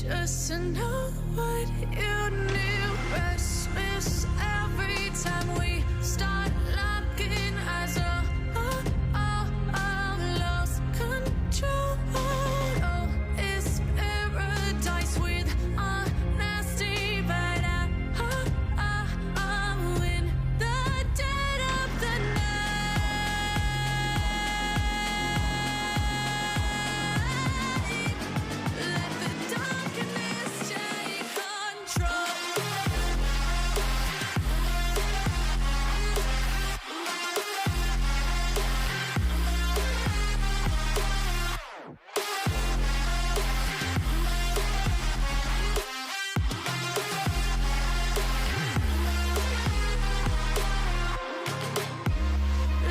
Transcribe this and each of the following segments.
just to know what you need. Restless every time we start locking eyes. Lost control. Oh, it's paradise with honesty, but I'm in the dead of the night. Let the darkness take control.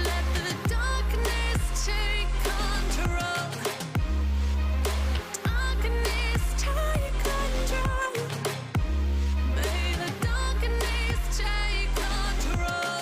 Let the darkness take control. Darkness take control. May the darkness take control.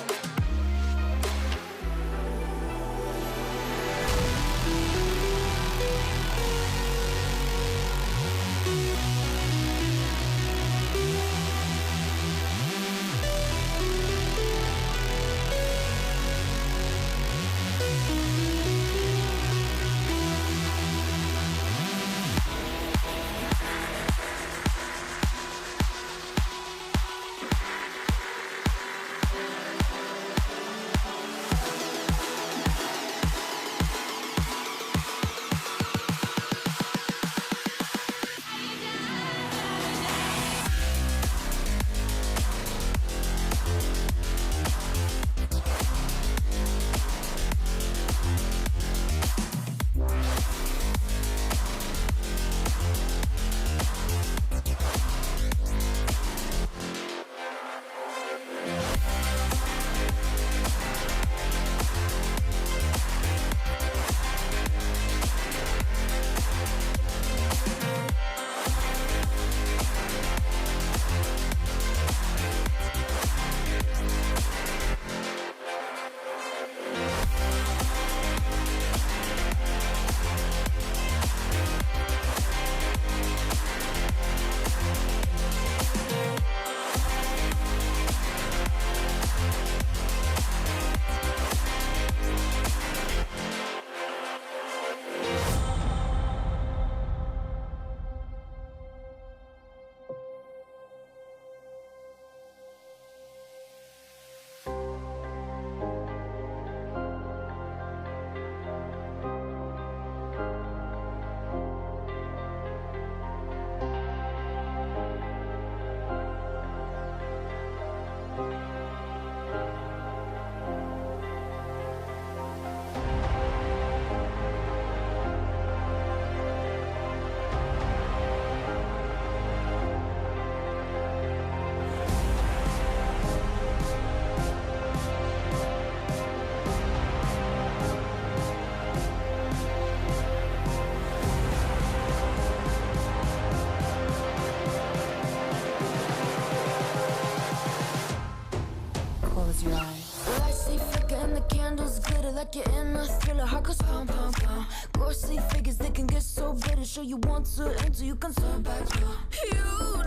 Close your eyes. Lights stay flicker and the candles glitter like you're in a thriller. Heart goes pound, pound, pound. Ghostly figures, they can get so bitter. Show you want to enter, you can turn back. You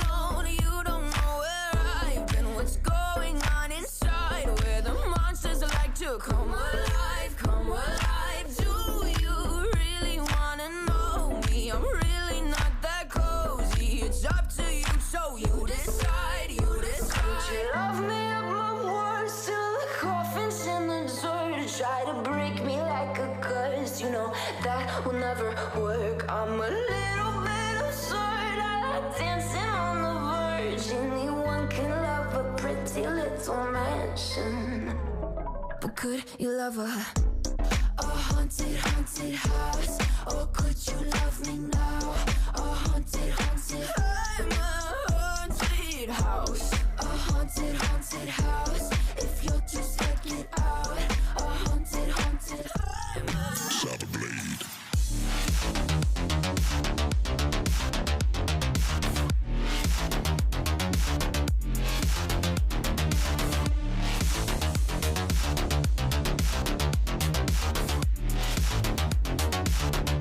don't know where I've been. What's going on inside? Where the monsters like to come alive, come alive. Do you really wanna know me? I'm really not that cozy. It's up to you, so you decide, you decide. Could you love me up my words till the coffin's in the dirt? Try to break me like a curse, you know that will never work. I'm a little bit absurd. I like dancing on the verge. Anyone can love a pretty little mansion, but could you love a haunted, haunted house? Or could you love me now? A haunted, haunted, I'm a haunted house. A haunted, haunted house. If you're too scared, get out. A haunted, haunted, I'm a Saber Blade.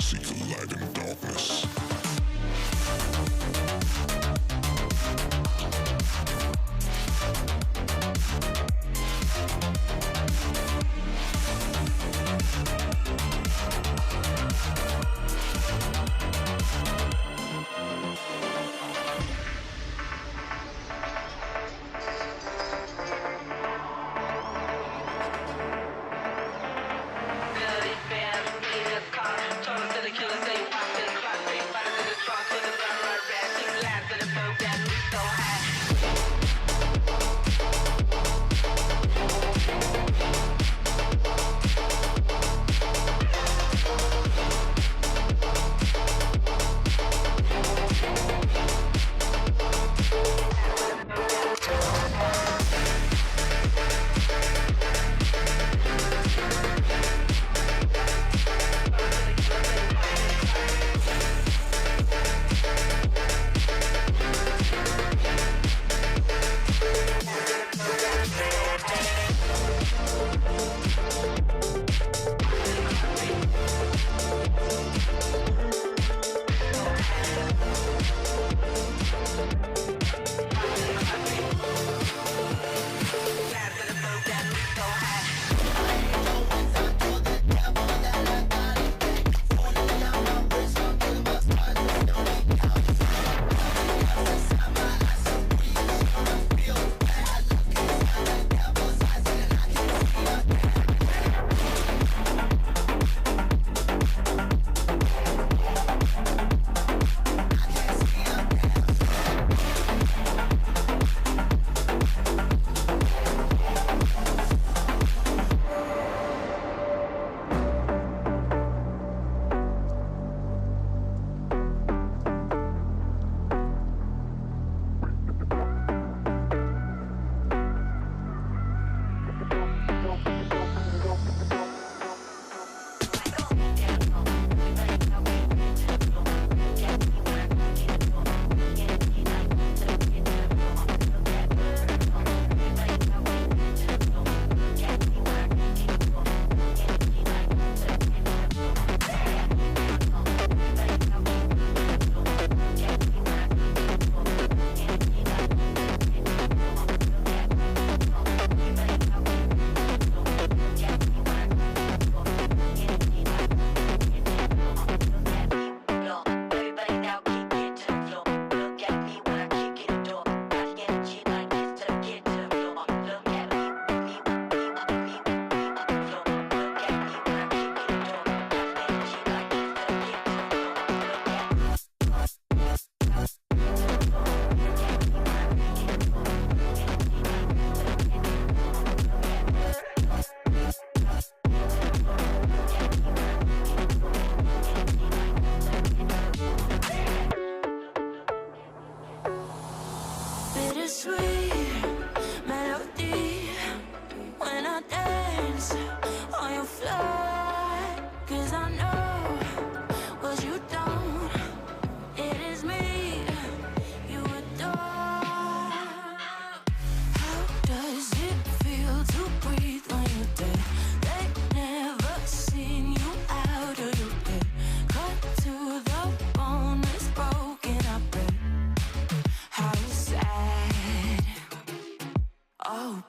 Seek the light in darkness.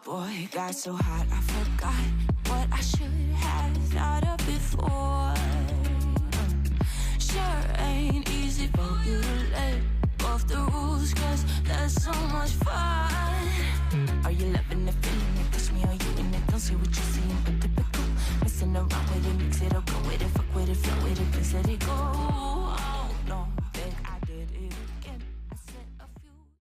Boy, got so hot, I forgot what I should have thought of before. Sure ain't easy for you to let go of the rules, cause there's so much fun. Are you loving the feeling it? Push me, are you in it? Don't see what you're seeing, but typical. Messing around with it, mix it up, go with it, fuck with it, flow with it, please let it go.